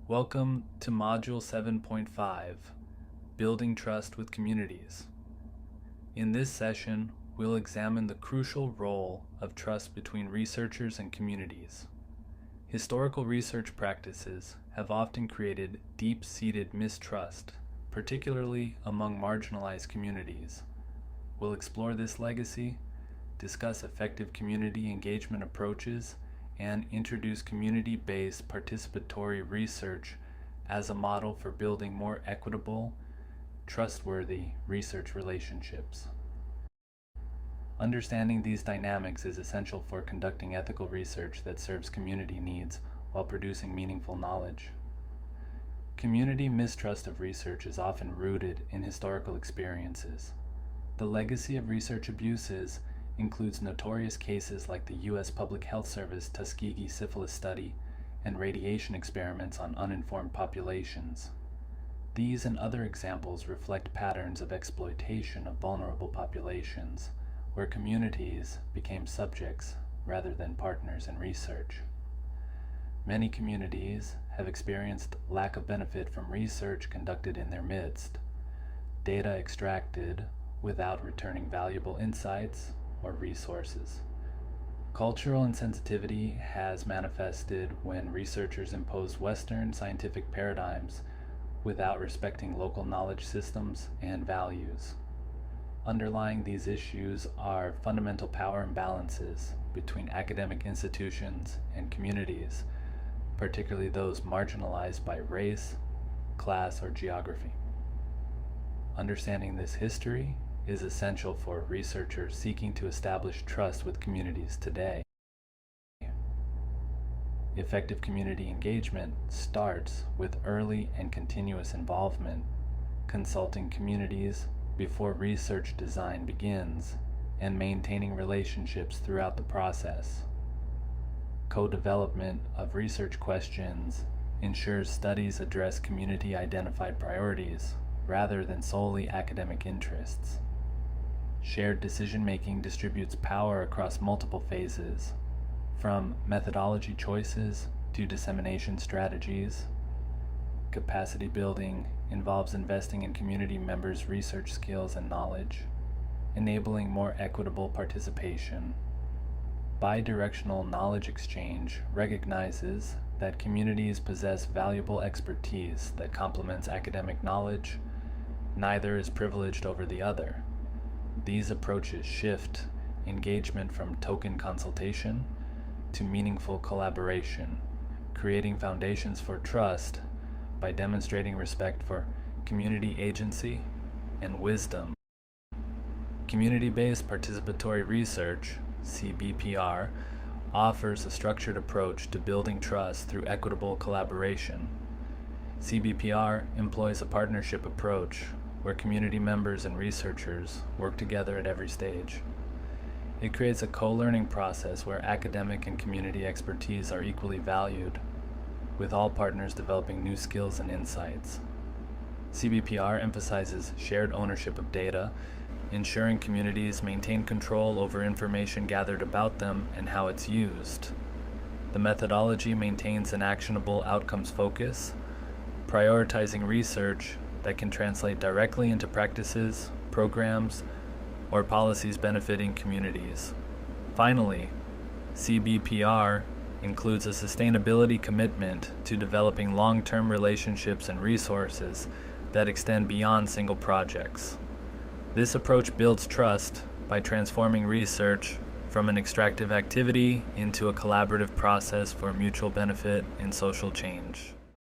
Welcome to Module 7.5, Building Trust with Communities. In this session, we'll examine the crucial role of trust between researchers and communities. Historical research practices have often created deep-seated mistrust, particularly among marginalized communities. We'll explore this legacy, discuss effective community engagement approaches, and introduce community-based participatory research as a model for building more equitable, trustworthy research relationships. Understanding these dynamics is essential for conducting ethical research that serves community needs while producing meaningful knowledge. Community mistrust of research is often rooted in historical experiences. The legacy of research abuses includes notorious cases like the U.S. Public Health Service Tuskegee syphilis study and radiation experiments on uninformed populations. These and other examples reflect patterns of exploitation of vulnerable populations, where communities became subjects rather than partners in research. Many communities have experienced lack of benefit from research conducted in their midst, data extracted without returning valuable insights or resources. Cultural insensitivity has manifested when researchers impose Western scientific paradigms without respecting local knowledge systems and values. Underlying these issues are fundamental power imbalances between academic institutions and communities, particularly those marginalized by race, class, or geography. Understanding this history is essential for researchers seeking to establish trust with communities today. Effective community engagement starts with early and continuous involvement, consulting communities before research design begins, and maintaining relationships throughout the process. Co-development of research questions ensures studies address community-identified priorities rather than solely academic interests. Shared decision-making distributes power across multiple phases, from methodology choices to dissemination strategies. Capacity building involves investing in community members' research skills and knowledge, enabling more equitable participation. Bi-directional knowledge exchange recognizes that communities possess valuable expertise that complements academic knowledge. Neither is privileged over the other. These approaches shift engagement from token consultation to meaningful collaboration, creating foundations for trust by demonstrating respect for community agency and wisdom. Community-based participatory research, CBPR, offers a structured approach to building trust through equitable collaboration. CBPR employs a partnership approach where community members and researchers work together at every stage. It creates a co-learning process where academic and community expertise are equally valued, with all partners developing new skills and insights. CBPR emphasizes shared ownership of data, ensuring communities maintain control over information gathered about them and how it's used. The methodology maintains an actionable outcomes focus, prioritizing research that can translate directly into practices, programs, or policies benefiting communities. Finally, CBPR includes a sustainability commitment to developing long-term relationships and resources that extend beyond single projects. This approach builds trust by transforming research from an extractive activity into a collaborative process for mutual benefit and social change.